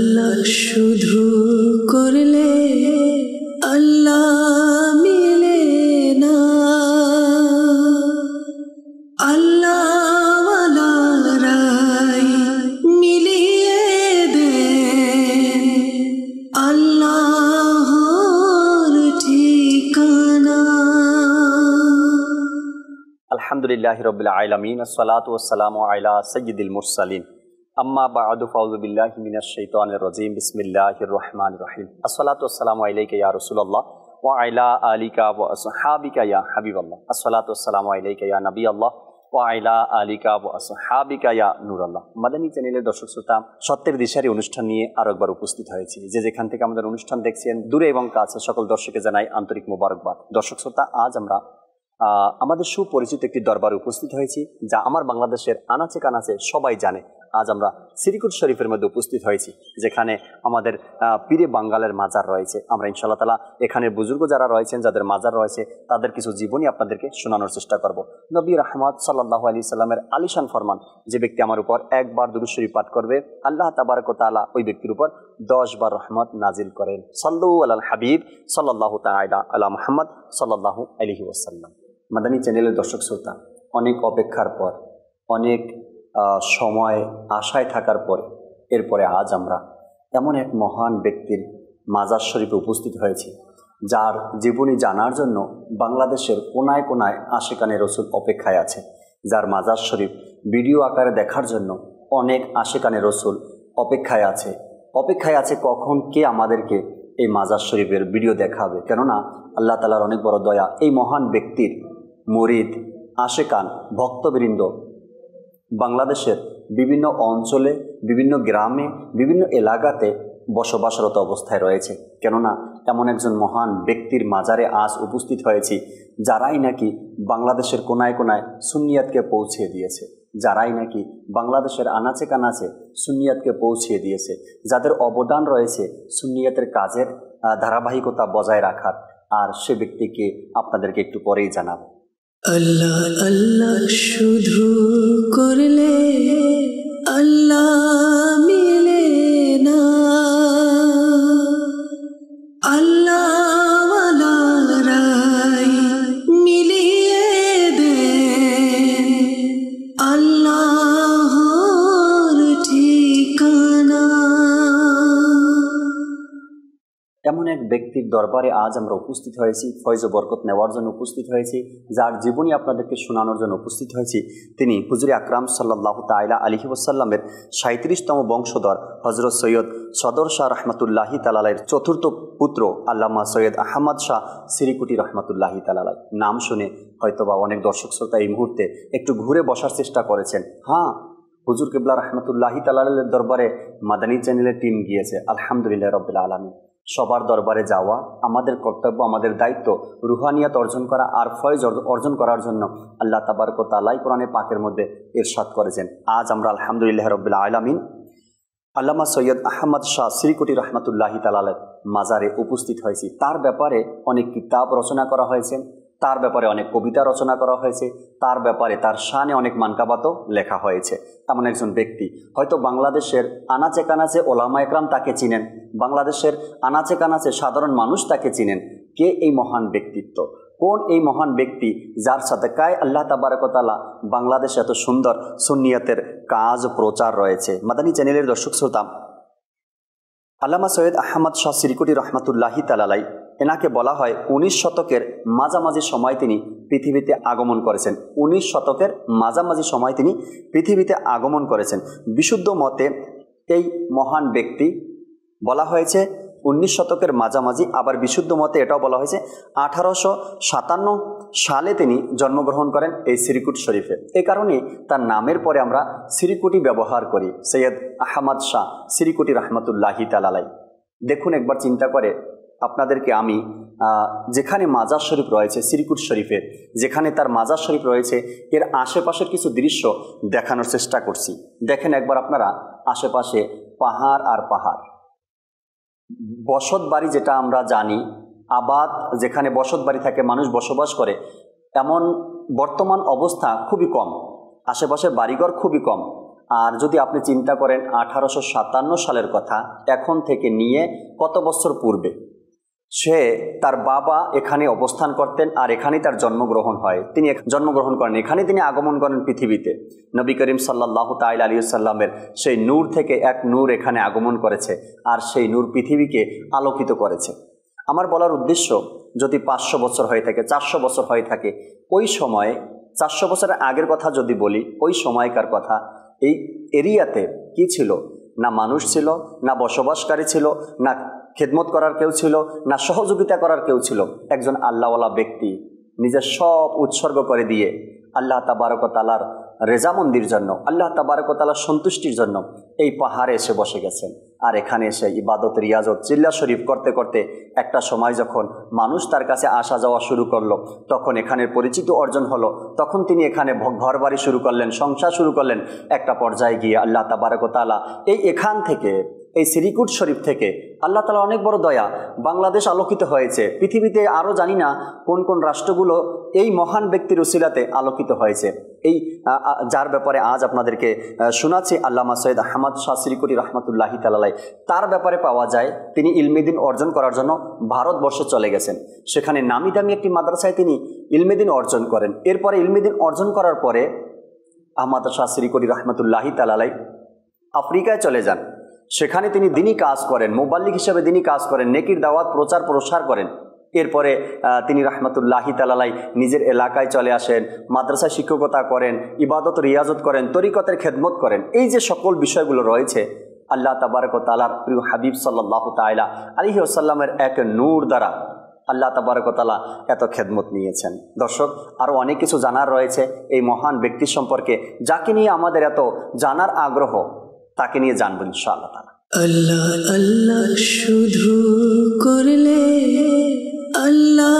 আল্লাহ শুধু করলে আল্লাহ মিলে না, আল্লাহওয়ালারাই মিলিয়ে দে আল্লাহর ঠিকানা। আলহামদুলিল্লাহি রাব্বিল আলামিন, আসসালাতু ওয়াসসালামু আলা সাইয়্যিদিল মুরসালিন, আম্মা বা'দু, ফাউযু বিল্লাহি মিনাশ শাইতানির রাজীম, বিসমিল্লাহির রহমানির রহিম। আসসালাতু ওয়াসসালামু আলাইকা ইয়া রাসূলুল্লাহ ওয়া আলা আলিকা ওয়া আসহাবিকা ইয়া হাবিবাল্লাহ। আসসালাতু ওয়াসসালামু আলাইকা ইয়া নবিয়াল্লাহ ওয়া আলা আলিকা ওয়া আসহাবিকা ইয়া নূরাল্লাহ। মাদানী চ্যানেলের দর্শক শ্রোতা, সত্যের দিশারি অনুষ্ঠান নিয়ে আরো একবার উপস্থিত হয়েছি। যে যেখান থেকে আমাদের অনুষ্ঠান দেখছেন, দূরে এবং কাছে, সকল দর্শককে জানাই আন্তরিক মোবারকবাদ। দর্শক শ্রোতা, আজ আমরা আমাদের সুপরিচিত একটি দরবারে উপস্থিত হয়েছি, যা আমার বাংলাদেশের আনাচে কানাচে সবাই জানে। আজ আমরা সিরিকুট শরীফের মধ্যে উপস্থিত হয়েছি, যেখানে আমাদের পীরে বাঙ্গালের মাজার রয়েছে। আমরা ইনশাআল্লাহ তাআলা এখানে বুজুর্গ যারা রয়েছেন, যাদের মাজার রয়েছে, তাদের কিছু জীবনী আপনাদেরকে শোনানোর চেষ্টা করব। নবী রাহমাত সাল্লাল্লাহু আলাইহি সাল্লামের আলিশান ফরমান, যে ব্যক্তি আমার উপর একবার দুরূদ শরীফ পাঠ করবে, আল্লাহ তাবারক ওয়া তাআলা ওই ব্যক্তির উপর 10 বার রহমত নাজিল করেন। সাল্লু আলাল হাবিব সাল্লাল্লাহু তাআলা আলা মুহাম্মদ সাল্লাল্লাহু আলাইহি ওয়াসাল্লাম। মাদানী চ্যানেলের দর্শক শ্রোতা, অনেক অপেক্ষার পর, অনেক সময় আশায় থাকার পর, এরপরে আজ আমরা এমন এক মহান ব্যক্তির মাজার শরীফে উপস্থিত হয়েছি, যার জীবনী জানার জন্য বাংলাদেশের কোনায় কোনায় আশিকানে রসুল অপেক্ষায় আছে। যার মাজার শরীফ ভিডিও আকারে দেখার জন্য অনেক আশিকানে রসুল অপেক্ষায় আছে কখন কে আমাদেরকে এই মাজার শরীফের ভিডিও দেখাবে। কেননা আল্লাহ তাআলার অনেক বড় দয়া, এই মহান ব্যক্তির মুরিদ, আশিকান, ভক্তবৃন্দ বাংলাদেশের বিভিন্ন অঞ্চলে, বিভিন্ন গ্রামে, বিভিন্ন এলাকাতে বসবাসরত অবস্থায় রয়েছে। কেননা এমন একজন মহান ব্যক্তির মাজারে আজ উপস্থিত হয়েছি, যারাই নাকি বাংলাদেশের কোনায় কোনায় সুন্নিয়াতকে পৌঁছিয়ে দিয়েছে, যারাই নাকি বাংলাদেশের আনাচে কানাচে সুন্নিয়াতকে পৌঁছিয়ে দিয়েছে, যাদের অবদান রয়েছে সুন্নিয়াতের কাজের ধারাবাহিকতা বজায় রাখার। আর সে ব্যক্তিকে আপনাদেরকে একটু পরেই জানাব। আল্লাহ আল্লাহ শুধু করলে আল্লাহ মিলে না, আল্লাহওয়ালারাই মিলিয়ে দে আল্লাহর ঠিকানা। এমন এক ব্যক্তির দরবারে আজ আমরা উপস্থিত হয়েছি, ফয়জ ও বরকত নেওয়ার জন্য উপস্থিত হয়েছি, যার জীবনী আপনাদেরকে শোনানোর জন্য উপস্থিত হয়েছি। তিনি হুজুরে আকরাম সাল্লাল্লাহু তাআলা আলাইহি ওয়াসাল্লামের 37তম বংশধর হযরত সৈয়দ সদর শাহ রহমাতুল্লাহি তাআলা আলাইহির চতুর্থ পুত্র আল্লামা সৈয়দ আহমদ শাহ সিরিকুটি রহমাতুল্লাহি তাআলা আলাইহি। নাম শুনে হয়তোবা অনেক দর্শক শ্রোতা এই মুহূর্তে একটু ঘুরে বসার চেষ্টা করেছেন। হ্যাঁ, হুজুর কিবলা রহমাতুল্লাহি তাআলা আলাইহির দরবারে মাদানী চ্যানেলের টিম গিয়েছে। আলহামদুলিল্লাহ রাব্বিল আলামিন। সবার দরবারে যাওয়া আমাদের কর্তব্য, আমাদের দায়িত্ব। রুহানিয়াত অর্জন করা আর ফয়েজ অর্জন করার জন্য আল্লাহ তাবারক ওয়া তাআলা কোরআনে পাকের মধ্যে ইরশাদ করেছেন। আজ আমরা আলহামদুলিল্লাহ রাব্বিল আলামিন আল্লামা সৈয়দ আহমদ শাহ সিরিকুটি রহমাতুল্লাহি তাআলা আলাইহির মাজারে উপস্থিত হয়েছি। তার ব্যাপারে অনেক কিতাব রচনা করা হয়েছে, তার ব্যাপারে অনেক কবিতা রচনা করা হয়েছে, তার ব্যাপারে তার শানে অনেক মানকাবাতও লেখা হয়েছে। এমন একজন ব্যক্তি, হয়তো বাংলাদেশের আনাচে কানাচে ওলামা একরাম তাকে চিনেন, বাংলাদেশের আনাচে কানাচে সাধারণ মানুষ তাকে চিনেন। কে এই মহান ব্যক্তিত্ব? কোন এই মহান ব্যক্তি যার সাদকায় আল্লাহ তাবারক ওয়া তাআলা বাংলাদেশে এত সুন্দর সুন্নিয়াতের কাজ প্রচার রয়েছে? মাদানী চ্যানেলের দর্শক শ্রোতা, আল্লামা সৈয়দ আহমদ শাহ সিরিকুটি রহমাতুল্লাহি তাআলা আলাইহি, এনাকে বলা হয় 19 শতকের মাঝামাঝি সময় তিনি পৃথিবীতে আগমন করেছেন। 19 শতকের মাঝামাঝি সময় তিনি পৃথিবীতে আগমন করেছেন। বিশুদ্ধ মতে এই মহান ব্যক্তি বলা হয়েছে 19 শতকের মাঝামাঝি, আবার বিশুদ্ধ মতে এটাও বলা হয়েছে 1857 সালে তিনি জন্মগ্রহণ করেন এই সিরিকুট শরীফে। এই কারণে তার নামের পরে আমরা সিরিকুটি ব্যবহার করি, সৈয়দ আহমদ শাহ সিরিকুটি রহমাতুল্লাহি তাআলা আলাইহি। দেখুন, একবার চিন্তা করে আপনাদেরকে আমি যেখানে মাজার শরীফ রয়েছে সিরিকুট শরীফে, যেখানে তার মাজার শরীফ রয়েছে, এর আশেপাশের কিছু দৃশ্য দেখানোর চেষ্টা করছি। দেখেন একবার আপনারা, আশেপাশে পাহাড় আর পাহাড়, বসত বাড়ি যেটা আমরা জানি, আবাদ যেখানে বসত বাড়ি থাকে, মানুষ বসবাস করে, এমন বর্তমান অবস্থা খুবই কম। আশেপাশে বাড়িঘর খুবই কম। আর যদি আপনি চিন্তা করেন 1857 সালের কথা, এখন থেকে নিয়ে কত বছর পূর্বে সে তার বাবা এখানে অবস্থান করতেন আর এখানেই তার জন্মগ্রহণ হয়। তিনি জন্মগ্রহণ করেন, এখানে তিনি আগমন করেন পৃথিবীতে। নবী করিম সাল্লাল্লাহু তাআলা আলাইহি ওয়াসাল্লামের সেই নূর থেকে এক নূর এখানে আগমন করেছে আর সেই নূর পৃথিবীকে আলোকিত করেছে। আমার বলার উদ্দেশ্য, যদি 500 বছর হয়ে থাকে, 400 বছর হয়ে থাকে, ওই সময়ে 400 বছরের আগের কথা যদি বলি, ওই সময়কার কথা, এই এরিয়াতে কি ছিল? না মানুষ ছিল, না বসবাসকারী ছিল, না খেদমত করার কেউ ছিল, না সহযোগিতা করার কেউ ছিল। একজন আল্লাহওয়ালা ব্যক্তি নিজের সব উৎসর্গ করে দিয়ে আল্লাহ তাবারক ওয়া তাআলার রেজামন্দির জন্য, আল্লাহ তাবারক ওয়া তাআলার সন্তুষ্টির জন্য এই পাহাড়ে এসে বসে গেছেন। আর এখানে এসে ইবাদত, রিয়াজত, চিল্লা শরীফ করতে করতে একটা সময় যখন মানুষ তার কাছে আসা যাওয়া শুরু করলো, তখন এখানের পরিচিত অর্জন হলো, তখন তিনি এখানে ঘর বাড়ি শুরু করলেন, সংসার শুরু করলেন। একটা পর্যায়ে গিয়ে আল্লাহ তাবারক ওয়া তাআলা এখান থেকে, এই শ্রীকুট শরীফ থেকে আল্লাহ তাআলা অনেক বড় দয়া, বাংলাদেশ আলোকিত হয়েছে। পৃথিবীতে আরও জানি না কোন কোন রাষ্ট্রগুলো এই মহান ব্যক্তির উসিলাতে আলোকিত হয়েছে। এই যার ব্যাপারে আজ আপনাদেরকে শোনাচ্ছি, আল্লামা সৈয়দ আহমদ শাহ শ্রীকুটি রহমতুল্লাহি তাআলা, তার ব্যাপারে পাওয়া যায় তিনি ইলমেদিন অর্জন করার জন্য ভারতবর্ষে চলে গেছেন। সেখানে নামি দামি একটি মাদ্রাসায় তিনি ইলমেদিন অর্জন করেন। এরপরে ইলমেদিন অর্জন করার পরে আহমদ শাহ শ্রীকুটি রহমতুল্লাহি তাআলা আফ্রিকায় চলে যান। সেখানে তিনি দিনী কাজ করেন, মুবাল্লিগ হিসেবে দিনী কাজ করেন, নেকির দাওয়াত প্রচার প্রসার করেন। এরপরে তিনি রহমতুল্লাহি তাআলা নিজের এলাকায় চলে আসেন, মাদ্রাসায় শিক্ষকতা করেন, ইবাদত রিয়াজত করেন, তরিকতের খেদমত করেন। এই যে সকল বিষয়গুলো রয়েছে, আল্লাহ তাবারক ওয়া তাআলার প্রিয় হাবিব সাল্লাল্লাহু তাআলা আলাইহি ওয়াসাল্লামের এক নূর দ্বারা আল্লাহ তাবারক ওয়া তাআলা এত খেদমত নিয়েছেন। দর্শক, আরও অনেক কিছু জানার রয়েছে এই মহান ব্যক্তি সম্পর্কে, যাকে নিয়ে আমাদের এত জানার আগ্রহ, তাকে নিয়ে জানবো ইনশাআল্লাহ তাআলা। আল্লাহ আল্লাহ শুধু করলে আল্লাহ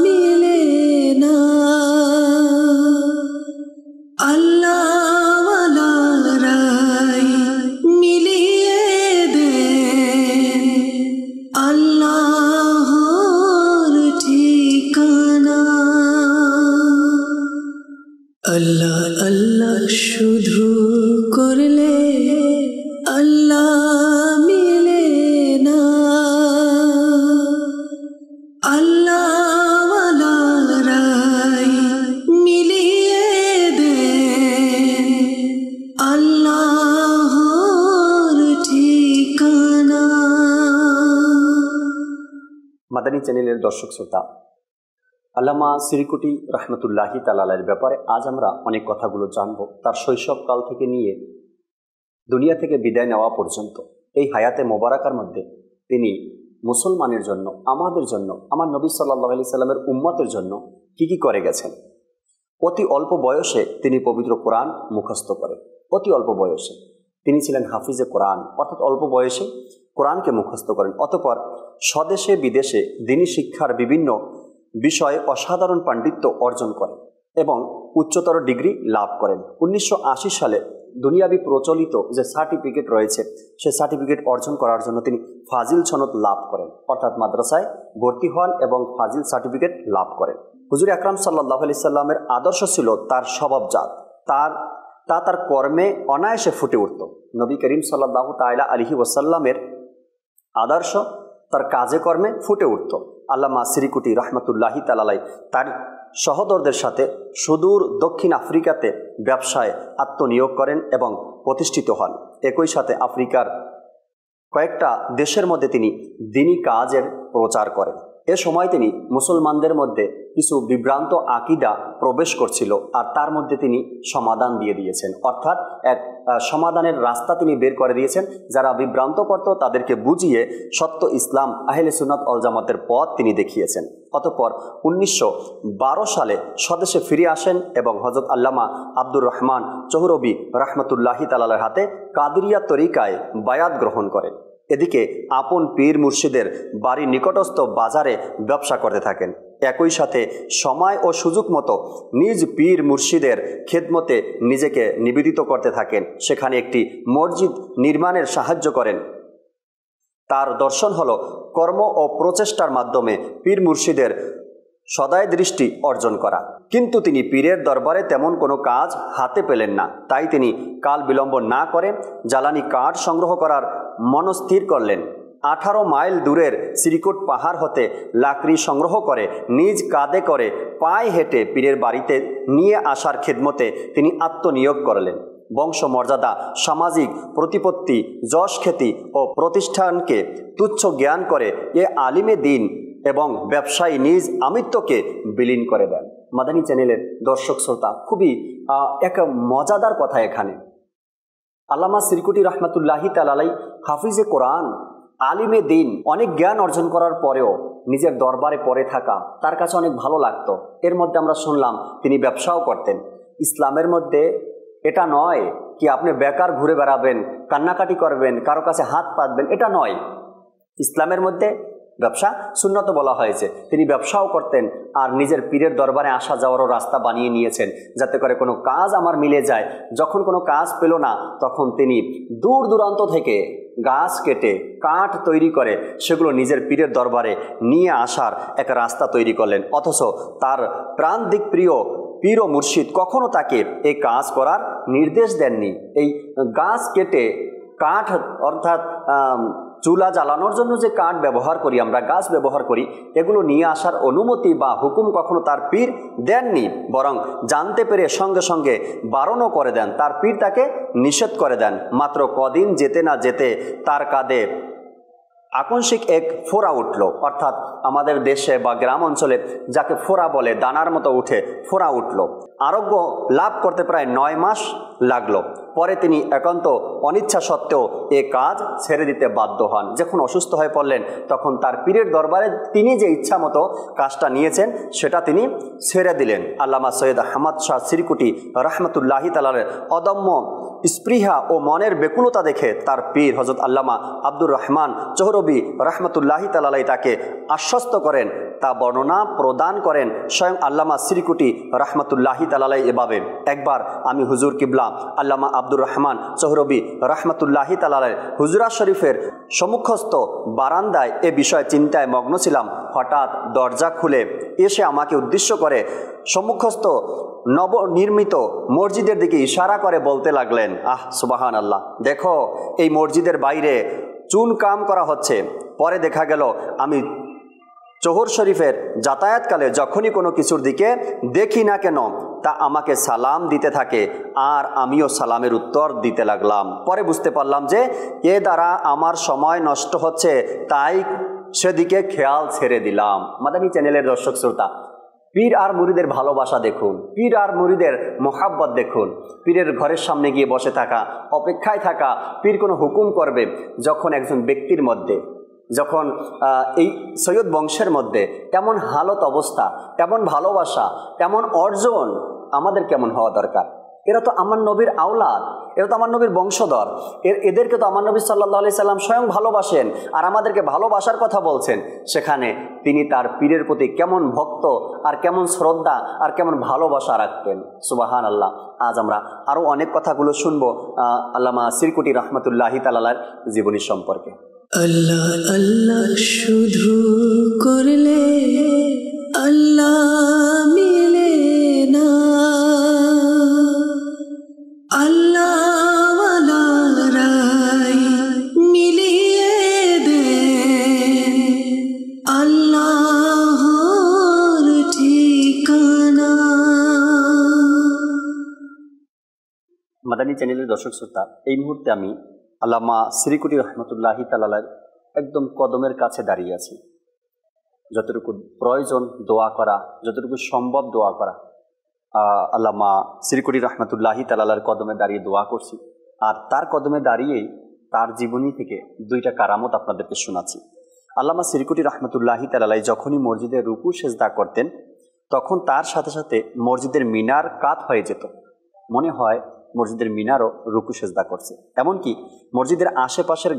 মিলে না, আল্লাহওয়ালারাই মিলিয়ে দে আল্লাহর ঠিকানা। আল্লাহ আল্লাহ শুধু করলে আল্লাহ মিলে না, আল্লাহওয়ালারাই মিলিয়ে দে আল্লাহর ঠিকানা। মাদানী চ্যানেলের দর্শক শ্রোতা, আল্লামা শ্রীকুটি রহমতুল্লাহি তাআলার ব্যাপারে আজ আমরা অনেক কথাগুলো জানব। তার শৈশবকাল থেকে নিয়ে দুনিয়া থেকে বিদায় নেওয়া পর্যন্ত এই হায়াতে মোবারকার মধ্যে তিনি মুসলমানের জন্য, আমাদের জন্য, আমার নবী সাল্লাল্লাহু আলাইহি সাল্লামের উম্মতের জন্য কি কি করে গেছেন। অতি অল্প বয়সে তিনি পবিত্র কোরআন মুখস্থ করেন। অতি অল্প বয়সে তিনি ছিলেন হাফিজে কোরআন, অর্থাৎ অল্প বয়সে কোরআনকে মুখস্থ করেন। অতঃপর স্বদেশে বিদেশে দিনী শিক্ষার বিভিন্ন বিষয়ে অসাধারণ পাণ্ডিত্য অর্জন করেন এবং উচ্চতর ডিগ্রি লাভ করেন। 1980 সালে দুনিয়াবি প্রচলিত যে সার্টিফিকেট রয়েছে, সে সার্টিফিকেট অর্জন করার জন্য তিনি ফাজিল সনদ লাভ করেন, অর্থাৎ মাদ্রাসায় ভর্তি হন এবং ফাজিল সার্টিফিকেট লাভ করেন। হুজুর আকরাম সাল্লাল্লাহু আলাইহি সাল্লামের আদর্শ ছিল তার স্বভাবজাত, তার কর্মে অনায়াসে ফুটে উঠত। নবী করিম সাল্লাল্লাহু তাআলা আলাইহি ওয়াসাল্লামের আদর্শ তার কাজে কর্মে ফুটে উঠত। আল্লামা শ্রীকুটি রহমতুল্লাহি তাআলা তার সহোদরদের সাথে সুদূর দক্ষিণ আফ্রিকাতে ব্যবসায় আত্মনিয়োগ করেন এবং প্রতিষ্ঠিত হন। একই সাথে আফ্রিকার কয়েকটা দেশের মধ্যে তিনি দিনী কাজের প্রচার করেন। এ সময় তিনি মুসলমানদের মধ্যে কিছু বিভ্রান্ত আকীদা প্রবেশ করছিল, আর তার মধ্যে তিনি সমাধান দিয়ে দিয়েছেন, অর্থাৎ এক সমাধানের রাস্তা তিনি বের করে দিয়েছেন। যারা বিভ্রান্ত করত তাদেরকে বুঝিয়ে সত্য ইসলাম, আহলে সুন্নাত ওয়াল জামাতের পথ তিনি দেখিয়েছেন। অতঃপর 1912 সালে স্বদেশে ফিরে আসেন এবং হযরত আল্লামা আব্দুর রহমান চৌহরবী রহমতুল্লাহি তাআলার হাতে কাদেরিয়া তরিকায় বায়াত গ্রহণ করেন। এদিকে আপন পীর মুর্শিদের বাড়ির নিকটস্থ বাজারে ব্যবসা করতে থাকেন। একই সাথে সময় ও সুযোগ মতো নিজ পীর মুর্শিদের খেদমতে নিজেকে নিবেদিত করতে থাকেন। সেখানে একটি মসজিদ নির্মাণের সাহায্য করেন। তার দর্শন হলো কর্ম ও প্রচেষ্টার মাধ্যমে পীর মুর্শিদের সদয় দৃষ্টি অর্জন করা। কিন্তু তিনি পীরের দরবারে তেমন কোনো কাজ হাতে পেলেন না। তাই তিনি কাল বিলম্ব না করে জ্বালানি কাঠ সংগ্রহ করার মনস্থির করলেন। 18 মাইল দূরের শ্রীকোট পাহাড় হতে লাকড়ি সংগ্রহ করে নিজ কাঁধে করে পায়ে হেঁটে পীরের বাড়িতে নিয়ে আসার খেদমতে তিনি আত্মনিয়োগ করলেন। বংশমর্যাদা, সামাজিক প্রতিপত্তি, যশ খ্যাতি ও প্রতিষ্ঠানকে তুচ্ছ জ্ঞান করে এ আলিমে দিন এবং ব্যবসায়ী নিজ আমিত্বকে বিলীন করে দেন। মাদানী চ্যানেলের দর্শক শ্রোতা, খুবই এক মজাদার কথা এখানে। আল্লামা সিরকুটি রহমতুল্লাহি তাআলাই হাফিজে কোরআন, আলিমে দিন, অনেক জ্ঞান অর্জন করার পরেও নিজের দরবারে পড়ে থাকা তার কাছে অনেক ভালো লাগতো। এর মধ্যে আমরা শুনলাম তিনি ব্যবসাও করতেন। ইসলামের মধ্যে এটা নয় কি আপনি বেকার ঘুরে বেড়াবেন, কান্নাকাটি করবেন, কারো কাছে হাত পাতবেন, এটা নয়। ইসলামের মধ্যে ব্যবসা সুন্নত বলা হয়েছে। তিনি ব্যবসাও করতেন আর নিজের পীরের দরবারে আসা যাওয়ারও রাস্তা বানিয়ে নিয়েছেন, যাতে করে কোনো কাজ আমার মিলে যায়। যখন কোনো কাজ পেল না, তখন তিনি দূর দূরান্ত থেকে গাছ কেটে কাঠ তৈরি করে সেগুলো নিজের পীরের দরবারে নিয়ে আসার এক রাস্তা তৈরি করলেন। অথচ তার প্রাণদিক প্রিয় পীর ও মুর্শিদ কখনো তাকে এই কাজ করার নির্দেশ দেননি। এই গাছ কেটে কাঠ, অর্থাৎ চুলা জ্বালানোর জন্য যে কাঠ ব্যবহার করি আমরা, গাছ ব্যবহার করি, এগুলো নিয়ে আসার অনুমতি বা হুকুম কখনো তার পীর দেননি। বরং জানতে পেরে সঙ্গে সঙ্গে বারণও করে দেন। তার পীর তাকে নিষেধ করে দেন। মাত্র কদিন যেতে না যেতে তার কাঁধে আকস্মিক এক ফোড়া উঠল। অর্থাৎ আমাদের দেশে বা গ্রাম অঞ্চলে যাকে ফোড়া বলে, দানার মতো উঠে ফোড়া উঠল। আরোগ্য লাভ করতে প্রায় 9 মাস লাগলো। পরে তিনি একান্ত অনিচ্ছা সত্ত্বেও এ কাজ ছেড়ে দিতে বাধ্য হন। যখন অসুস্থ হয়ে পড়লেন, তখন তার পীরের দরবারে তিনি যে ইচ্ছা মতো কাজটা নিয়েছেন সেটা তিনি ছেড়ে দিলেন। আল্লামা সৈয়দ আহমদ শাহ সিরকুটি রহমতুল্লাহি তাআলার অদম্য স্পৃহা ও মনের বেকুলতা দেখে তার পীর হযরত আল্লামা আব্দুর রহমান চৌহরবি রহমতুল্লাহি তাআলাই তাকে আশ্বস্ত করেন। তা বর্ণনা প্রদান করেন স্বয়ং আল্লামা সিরকুটি রহমতুল্লাহি তাআলাই এভাবে: একবার আমি হুজুর কিবলা আল্লামা আব্দুর রহমান চৌহরবি রহমতুল্লাহি তাআলাই হুজুরা শরীফের সম্মুখস্থ বারান্দায় এ বিষয়ে চিন্তায় মগ্ন ছিলাম। হঠাৎ দরজা খুলে এসে আমাকে উদ্দেশ্য করে সম্মুখস্থ নবনির্মিত মসজিদের দিকে ইশারা করে বলতে লাগলেন, আহ সুবহান আল্লাহ, দেখো এই মসজিদের বাইরে চুন কাম করা হচ্ছে। পরে দেখা গেল আমি চৌহর শরীফের যাতায়াতকালে যখনই কোনো কিছুর দিকে দেখি না কেন, তা আমাকে সালাম দিতে থাকে আর আমিও সালামের উত্তর দিতে লাগলাম। পরে বুঝতে পারলাম যে এ দ্বারা আমার সময় নষ্ট হচ্ছে, তাই সেদিকে খেয়াল ছেড়ে দিলাম। মাদানী চ্যানেলের দর্শক শ্রোতা, পীর আর মুরিদের ভালোবাসা দেখুন, পীর আর মুরিদের মোহাব্বত দেখুন। পীরের ঘরের সামনে গিয়ে বসে থাকা, অপেক্ষায় থাকা, পীর কোনো হুকুম করবে। যখন একজন ব্যক্তির মধ্যে, যখন এই সৈয়দ বংশের মধ্যে এমন হালত অবস্থা, এমন ভালোবাসা, এমন অর্জন, আমাদের কেমন হওয়া দরকার? এরা তো আমার নবীর আওলাদ, এরা তো আমার নবীর বংশধর। এদেরকে তো আমার নবী সাল্লাল্লাহু আলাইহি সাল্লাম স্বয়ং ভালোবাসেন আর আমাদেরকে ভালোবাসার কথা বলছেন। সেখানে তিনি তার পীরের প্রতি কেমন ভক্ত আর কেমন শ্রদ্ধা আর কেমন ভালোবাসা রাখতেন। সুবহান আল্লাহ। আজ আমরা আরও অনেক কথাগুলো শুনবো আল্লামা সিরকুটি রহমতুল্লাহি তাআলার জীবনী সম্পর্কে। আল্লাহ আল্লাহ শুধু করলে আল্লাহ মিলে না, আল্লাহওয়ালারাই মিলিয়ে দেন আল্লাহর ঠিকানা। মাদানী চ্যানেলের দর্শক শ্রোতা, এই মুহূর্তে আমি আল্লামা সিরকুটি রহমতুল্লাহি তাআলার একদম কদমের কাছে দাঁড়িয়ে আছি। যতটুকু প্রয়োজন দোয়া করা, যতটুকু সম্ভব দোয়া করা, আল্লামা সিরকুটি রহমতুল্লাহি তাআলার কদমে দাঁড়িয়ে দোয়া করছি। আর তার কদমে দাঁড়িয়েই তার জীবনী থেকে 2টা কারামত আপনাদেরকে শোনাচ্ছি। আল্লামা সিরকুটি রহমতুল্লাহি তাআলাই যখনই মসজিদে রুকু সেজদা করতেন, তখন তার সাথে সাথে মসজিদের মিনার কাত হয়ে যেত। মনে হয় মসজিদের মিনারও রুকু সেজদা করছে। এমনকি মসজিদের আশেপাশের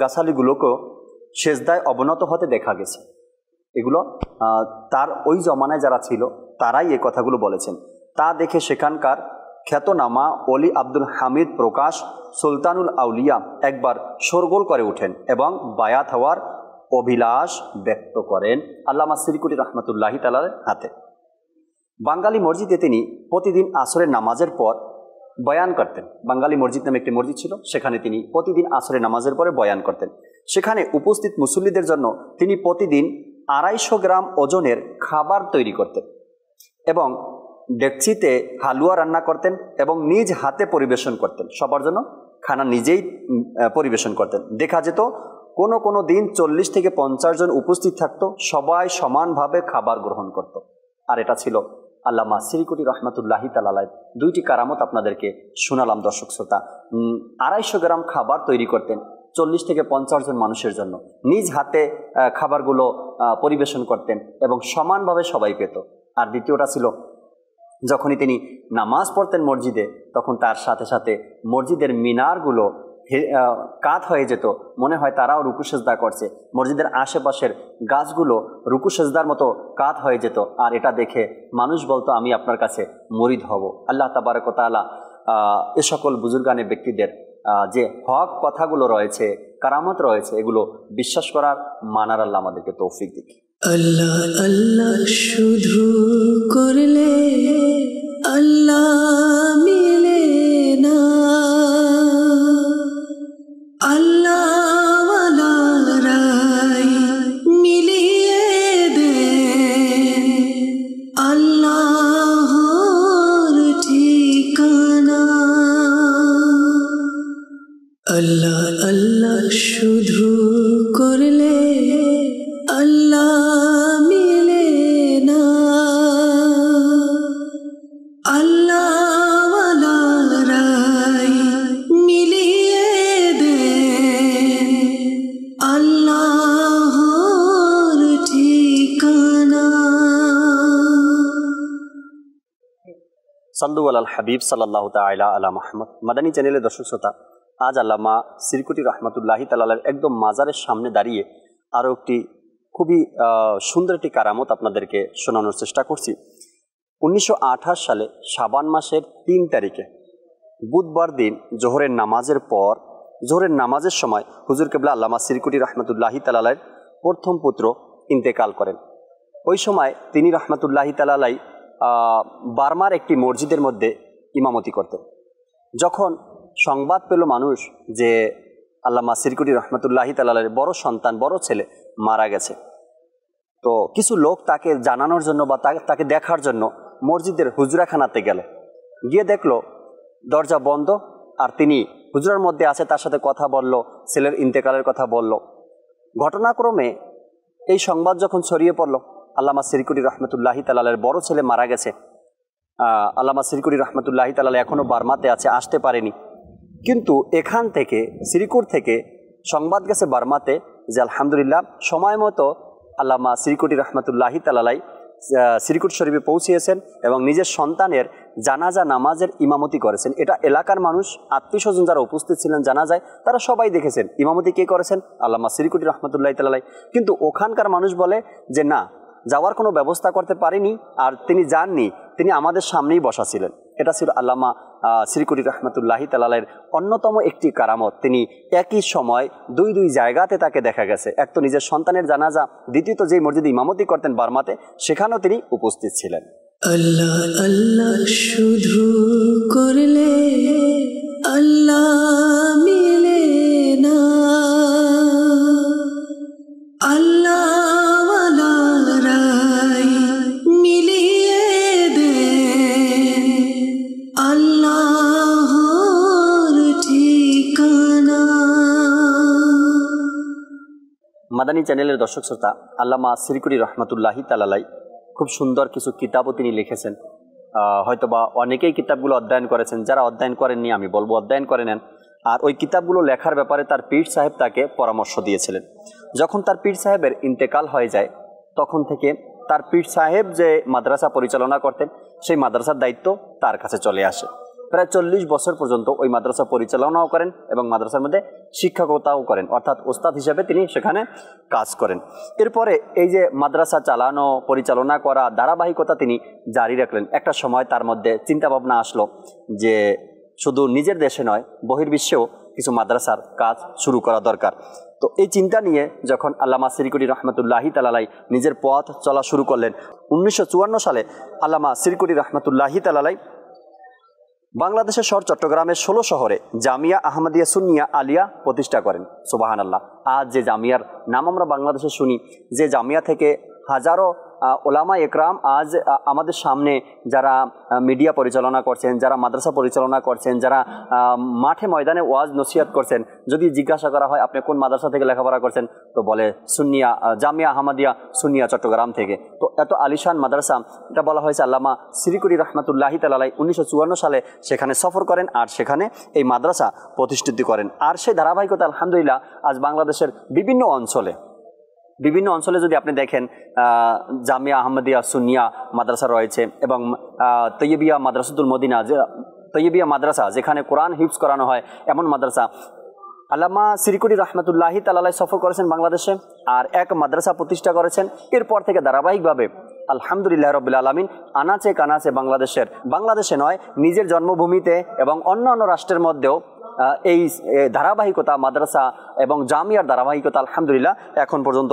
গাছালিগুলোকেও সেজদায় অবনত হতে দেখা গেছে। এগুলো তার ওই জমানায় যারা ছিল তারাই এই কথাগুলো বলেছেন। তা দেখে সেখানকার খ্যাতনামা অলি আব্দুল হামিদ প্রকাশ সুলতানুল আউলিয়া একবার শোরগোল করে ওঠেন এবং বায়াত হওয়ার অভিলাষ ব্যক্ত করেন আল্লামা সিরকুটি রহমতুল্লাহি তাআলার হাতে। বাঙালি মসজিদে তিনি প্রতিদিন আসরের নামাজের পর বয়ান করতেন। বাঙালি মসজিদ নামে একটি মসজিদ ছিল, সেখানে তিনি প্রতিদিন আসরের নামাজের পরে বয়ান করতেন। সেখানে উপস্থিত মুসল্লিদের জন্য তিনি প্রতিদিন 250 গ্রাম ওজনের খাবার তৈরি করতেন এবং ডেকচিতে হালুয়া রান্না করতেন এবং নিজ হাতে পরিবেশন করতেন। সবার জন্য খানা নিজেই পরিবেশন করতেন। দেখা যেত কোনো কোনো দিন 40 থেকে 50 জন উপস্থিত থাকতো, সবাই সমানভাবে খাবার গ্রহণ করত। আর এটা ছিল আল্লামা সিরকুটি রহমতুল্লাহি তাআলা দুইটি কারামত আপনাদেরকে শোনালাম দর্শক শ্রোতা। 250 গ্রাম খাবার তৈরি করতেন 40 থেকে 50 জন মানুষের জন্য, নিজ হাতে খাবারগুলো পরিবেশন করতেন এবং সমানভাবে সবাই পেত। আর দ্বিতীয়টা ছিল যখনই তিনি নামাজ পড়তেন মসজিদে, তখন তার সাথে সাথে মসজিদের মিনারগুলো কাত হয়ে যেত, মনে হয় তারাও রুকু সেজদা করছে। মসজিদের আশেপাশের গাছগুলো রুকু সেজদার মতো কাত হয়ে যেত। আর এটা দেখে মানুষ বলতো, আমি আপনার কাছে মুরিদ হব। আল্লাহ তাবারক ওয়া তাআলা এ সকল বুজুর্গানে ব্যক্তিদের যে হক কথাগুলো রয়েছে, কারামত রয়েছে, এগুলো বিশ্বাস করার, মানার আল্লাহ আমাদেরকে তৌফিক দিক। আল্লাহ আল্লাহ শুধু করলে আল্লাহ মিলে না, আল্লাহওয়ালারাই মিলিয়ে দে আল্লাহর ঠিকানা। আল্লাহ আল্লাহ শুধু করলে আল্লাহ মিলে না, আল্লাহওয়ালারাই মিলিয়ে দে আল্লাহর ঠিকানা। সাল্লু আলাল হাবিব সাল্লাল্লাহু তাআলা আলা মুহাম্মদ। মাদানী চ্যানেলের দর্শক শ্রোতা, আজ আল্লামা সিরকুটি রহমতুল্লাহি তাআলার একদম মাজারের সামনে দাঁড়িয়ে আরও একটি খুবই সুন্দর একটি কারামত আপনাদেরকে শোনানোর চেষ্টা করছি। 1928 সালে শাবান মাসের 3 তারিখে বুধবার দিন জোহরের নামাজের পর, জোহরের নামাজের সময় হুজুর কেবলা আল্লামা সিরকুটি রহমতুল্লাহি তাআলার প্রথম পুত্র ইন্তেকাল করেন। ওই সময় তিনি রহমতুল্লাহি তাআলাই বার্মার একটি মসজিদের মধ্যে ইমামতি করতেন। যখন সংবাদ পেল মানুষ যে আল্লামা সিরকুটি রহমতুল্লাহি তাআলার বড় সন্তান, বড় ছেলে মারা গেছে, তো কিছু লোক তাকে জানানোর জন্য বা তাকে দেখার জন্য মসজিদের হুজরাখানাতে গেল। গিয়ে দেখলো দরজা বন্ধ, আর তিনি হুজরার মধ্যে আছে, তার সাথে কথা বলল, ছেলের ইন্তেকালের কথা বলল। ঘটনাক্রমে এই সংবাদ যখন ছড়িয়ে পড়ল আল্লামা সিরকুটি রহমতুল্লাহি তাআলার বড় ছেলে মারা গেছে, আল্লামা সিরকুটি রহমতুল্লাহি তাআলা এখনও বার্মাতে আছে, আসতে পারেনি। কিন্তু এখান থেকে সিরিকুট থেকে সংবাদ গেছে বার্মাতে যে আলহামদুলিল্লাহ সময় মতো আল্লামা সিরকুটি রহমতুল্লাহি তাআলাই সিরকুট শরীফে পৌঁছিয়েছেন এবং নিজের সন্তানের জানাজা নামাজের ইমামতি করেছেন। এটা এলাকার মানুষ, আত্মীয় স্বজন যারা উপস্থিত ছিলেন জানাজায়, তারা সবাই দেখেছেন। ইমামতি কে করেছেন? আল্লামা সিরকুটি রহমতুল্লাহি তাআলাই। কিন্তু ওখানকার মানুষ বলে যে না, যাওয়ার কোনো ব্যবস্থা করতে পারেনি, আর তিনি যাননি, তিনি আমাদের সামনেই বসা ছিলেন। এটা ছিল আল্লামা সিরকুটি রহমতুল্লাহি তাআলার অন্যতম একটি কারামত। তিনি একই সময় দুই জায়গাতে তাকে দেখা গেছে। এক তো নিজের সন্তানের জানাজা, দ্বিতীয়ত যে মসজিদে ইমামতি করতেন বার্মাতে, সেখানেও তিনি উপস্থিত ছিলেন। আল্লাহ আল্লাহ শুধু করলে আল্লাহ মিলে না, আল্লাহওয়ালারাই মিলিয়ে দে আল্লাহর ঠিকানা। মাদানী চ্যানেলের দর্শক শ্রোতা, আল্লামা সিরকুটি রহমতুল্লাহি তাআলাই খুব সুন্দর কিছু কিতাবও তিনি লিখেছেন। হয়তোবা অনেকেই কিতাবগুলো অধ্যয়ন করেছেন, যারা অধ্যয়ন করেননি আমি বলবো অধ্যয়ন করে নেন। আর ওই কিতাবগুলো লেখার ব্যাপারে তার পীর সাহেব তাকে পরামর্শ দিয়েছিলেন। যখন তার পীর সাহেবের ইন্তেকাল হয়ে যায়, তখন থেকে তার পীর সাহেব যে মাদ্রাসা পরিচালনা করতেন, সেই মাদ্রাসার দায়িত্ব তার কাছে চলে আসে। প্রায় 40 বছর পর্যন্ত ওই মাদ্রাসা পরিচালনাও করেন এবং মাদ্রাসার মধ্যে শিক্ষকতাও করেন, অর্থাৎ ওস্তাদ হিসেবে তিনি সেখানে কাজ করেন। এরপরে এই যে মাদ্রাসা চালানো, পরিচালনা করা, ধারাবাহিকতা তিনি জারি রাখলেন। একটা সময় তার মধ্যে চিন্তা ভাবনা আসলো যে শুধু নিজের দেশে নয়, বহির্বিশ্বেও কিছু মাদ্রাসার কাজ শুরু করা দরকার। তো এই চিন্তা নিয়ে যখন আল্লামা সিরকুটি রহমতুল্লাহি তাআলাই নিজের পথ চলা শুরু করলেন, 1954 সালে আল্লামা সিরকুটি রহমতুল্লাহি তাআলাই বাংলাদেশের শহর চট্টগ্রামের 16 শহরে জামিয়া আহমদিয়া সুন্নিয়া আলিয়া প্রতিষ্ঠা করেন। সুবহানাল্লাহ। আজ যে জামিয়ার নাম আমরা বাংলাদেশে শুনি, যে জামিয়া থেকে হাজারো ওলামা একরাম আজ আমাদের সামনে যারা মিডিয়া পরিচালনা করছেন, যারা মাদ্রাসা পরিচালনা করছেন, যারা মাঠে ময়দানে ওয়াজ নসিহত করছেন, যদি জিজ্ঞাসা করা হয় আপনি কোন মাদ্রাসা থেকে লেখাপড়া করছেন, তো বলে সুন্নিয়া জামিয়া আহমদিয়া সুন্নিয়া চট্টগ্রাম থেকে। তো এত আলিশান মাদ্রাসা, এটা বলা হয়েছে আল্লামা সিরকুটি রহমতুল্লাহি তাআলাই 1954 সালে সেখানে সফর করেন আর সেখানে এই মাদ্রাসা প্রতিষ্ঠিত করেন। আর সেই ধারাবাহিকতা আলহামদুলিল্লাহ আজ বাংলাদেশের বিভিন্ন অঞ্চলে যদি আপনি দেখেন জামিয়া আহমদিয়া সুন্নিয়া মাদ্রাসা রয়েছে এবং তৈয়বিয়া মাদ্রাসাতুল মদিনা, যে তৈয়বিয়া মাদ্রাসা যেখানে কোরআন হিফজ করানো হয়, এমন মাদ্রাসা। আল্লামা সিরকুটি রহমতুল্লাহি তাআলাই সফর করেছেন বাংলাদেশে আর এক মাদ্রাসা প্রতিষ্ঠা করেছেন। এরপর থেকে ধারাবাহিকভাবে আলহামদুলিল্লাহ রাব্বিল আলামিন আনাচে কানাচে বাংলাদেশে নয়, নিজের জন্মভূমিতে এবং অন্যান্য রাষ্ট্রের মধ্যেও এই ধারাবাহিকতা মাদ্রাসা এবং জামিয়ার ধারাবাহিকতা আলহামদুলিল্লাহ এখন পর্যন্ত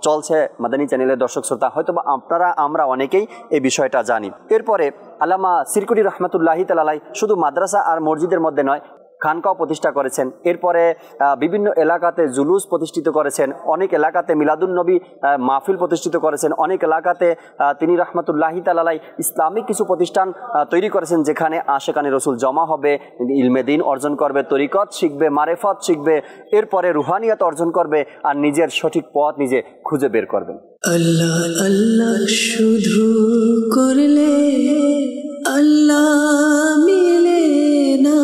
চলছে। মাদানী চ্যানেলের দর্শক শ্রোতা, হয়তো বা আমরা অনেকেই এই বিষয়টা জানি। এরপরে আল্লামা সিরকুটি রহমতুল্লাহি তাআলাই শুধু মাদ্রাসা আর মসজিদের মধ্যে নয়, খানকাও প্রতিষ্ঠা করেছেন। এরপরে বিভিন্ন এলাকাতে জুলুস প্রতিষ্ঠিত করেছেন, অনেক এলাকাতে মিলাদুন নবী মাহফিল প্রতিষ্ঠিত করেছেন, অনেক এলাকাতে তিনি রহমতুল্লাহি তাআলাই ইসলামিক কিছু প্রতিষ্ঠান তৈরি করেছেন যেখানে আশেকানে রসুল জমা হবে, ইলমে দ্বীন অর্জন করবে, তরিকত শিখবে, মারেফত শিখবে, এরপরে রুহানিয়াত অর্জন করবে আর নিজের সঠিক পথ নিজে খুঁজে বের করবেন। আল্লাহ আল্লাহ শুধু করলে আল্লাহ মিলে না,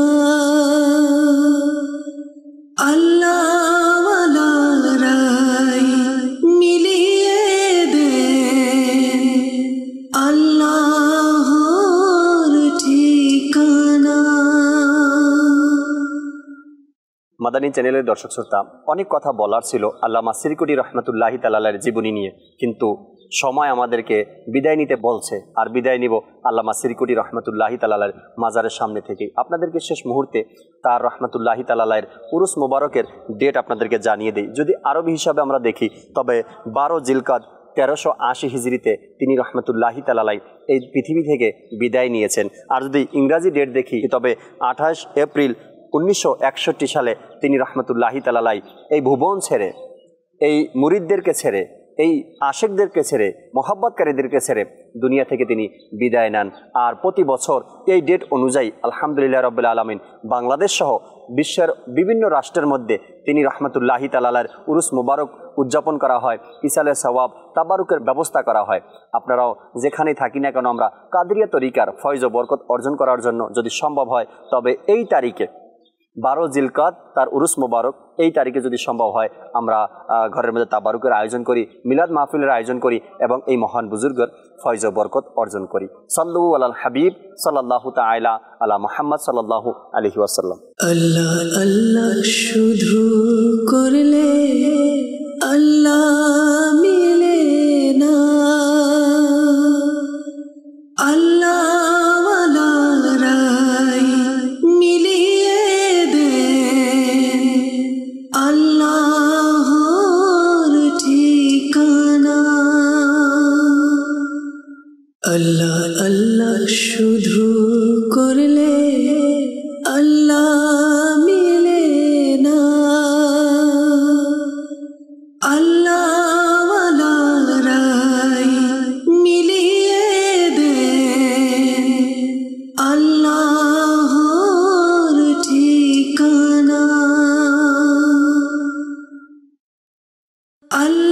আল্লাহওয়ালারাই মিলিয়ে দে আল্লাহর ঠিকানা। মাদানী চ্যানেলের দর্শক শ্রোতা, অনেক কথা বলার ছিল আল্লামা সিরকুটি রহমতুল্লাহি তাআলার জীবনী নিয়ে, কিন্তু সময় আমাদেরকে বিদায় নিতে বলছে। আর বিদায় নিব আল্লামা সিরকুটি রহমতুল্লাহি তাআলার মাজারের সামনে থেকে। আপনাদেরকে শেষ মুহূর্তে তার রহমতুল্লাহি তাআলার উরুস মুবারকের ডেট আপনাদেরকে জানিয়ে দিই। যদি আরবি হিসাবে আমরা দেখি তবে 12 জিলকাদ 1380 হিজরিতে তিনি রহমতুল্লাহি তাআলাই এই পৃথিবী থেকে বিদায় নিয়েছেন। আর যদি ইংরাজি ডেট দেখি তবে 28 এপ্রিল 1961 সালে তিনি রহমতুল্লাহি তাআলাই এই ভুবন ছেড়ে, এই মুরিদদেরকে ছেড়ে, এই আশেকদেরকে ছেড়ে, মোহাব্বতকারীদেরকে ছেড়ে দুনিয়া থেকে তিনি বিদায় নেন। আর প্রতি বছর এই ডেট অনুযায়ী আলহামদুলিল্লাহ রাব্বিল আলামিন বাংলাদেশ সহ বিশ্বের বিভিন্ন রাষ্ট্রের মধ্যে তিনি রহমতুল্লাহি তাআলার উরুস মুবারক উদযাপন করা হয়, ইসালে সওয়াব তাবারুকের ব্যবস্থা করা হয়। আপনারাও যেখানেই থাকি না কেন আমরা কাদরিয়া তরিকার ফয়জ ও বরকত অর্জন করার জন্য যদি সম্ভব হয় তবে এই তারিখে 12 জিলকাদ তার উরুস মুবারক, এই তারিখে যদি সম্ভব হয় আমরা ঘরের মধ্যে তাবারুকের আয়োজন করি, মিলাদ মাহফিলের আয়োজন করি এবং এই মহান বুজুর্গের ফয়জ ও বরকত অর্জন করি। সাল্লু আলাল হাবিব সাল্লাল্লাহু তাআলা আলা মুহাম্মদ সাল্লাল্লাহু আলাইহি ওয়াসাল্লাম। আল্লাহ আল্লাহ শুধু করলে আল্লাহ মিলে না, আল্লাহওয়ালারাই মিলিয়ে দে আল্লাহর ঠিকানা। আল্লাহ আল্লাহ শুধু করলে আল্লাহ মিলে না, আল্লাহওয়ালারাই মিলিয়ে দে আল্লাহর ঠিকানা। আল্লাহ